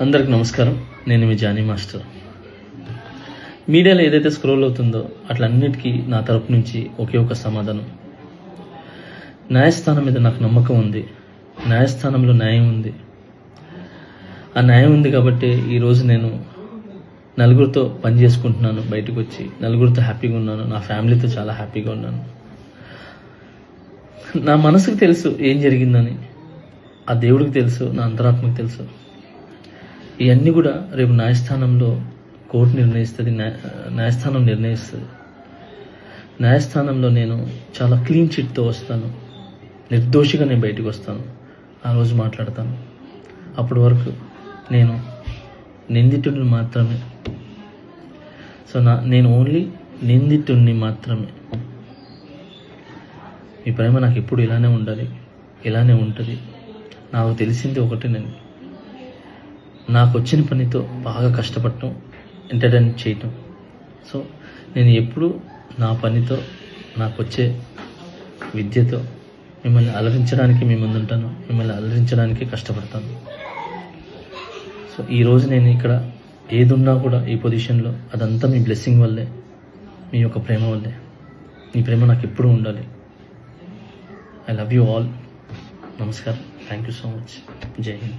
అందరికి నమస్కారం. నేను మీ జానీ మాస్టర్. మీడియాలో ఏదైతే స్క్రోల్ అవుతుందో అట్లన్నిటికీ నా తరపు నుంచి ఒకే ఒక సమాధానం. న్యాయస్థానం మీద నాకు నమ్మకం ఉంది. న్యాయస్థానంలో న్యాయం ఉంది. ఆ న్యాయం ఉంది కాబట్టి ఈరోజు నేను నలుగురితో పని చేసుకుంటున్నాను. బయటకు వచ్చి నలుగురితో హ్యాపీగా ఉన్నాను. నా ఫ్యామిలీతో చాలా హ్యాపీగా ఉన్నాను. నా మనసుకు తెలుసు ఏం జరిగిందని, ఆ దేవుడికి తెలుసు, నా అంతరాత్మకు తెలుసు. ఇవన్నీ కూడా రేపు న్యాయస్థానంలో కోర్టు నిర్ణయిస్తుంది, న్యాయస్థానం నిర్ణయిస్తుంది. న్యాయస్థానంలో నేను చాలా క్లీన్ చిట్తో వస్తాను. నిర్దోషిగా నేను బయటకు వస్తాను. ఆ రోజు మాట్లాడతాను. అప్పటి వరకు నేను నిందితుడిని మాత్రమే. సో నేను ఓన్లీ నిందితుడిని మాత్రమే. మీ ప్రేమ నాకు ఎప్పుడు ఇలానే ఉండాలి, ఇలానే ఉంటుంది. నాకు తెలిసింది ఒకటేనండి, నాకు వచ్చిన పనితో బాగా కష్టపడటం, ఎంటర్టైన్ చేయటం. సో నేను ఎప్పుడు నా పనితో, నాకు వచ్చే విద్యతో మిమ్మల్ని అలరించడానికి మీ ముందుంటాను. మిమ్మల్ని అలరించడానికి కష్టపడతాను. సో ఈరోజు నేను ఇక్కడ ఏదున్నా కూడా ఈ పొజిషన్లో అదంతా మీ బ్లెస్సింగ్ వల్లే, మీ యొక్క ప్రేమ వల్లే. మీ ప్రేమ నాకు ఎప్పుడూ ఉండాలి. I love you all. నమస్కారం. Thank you so much. జై హింద్.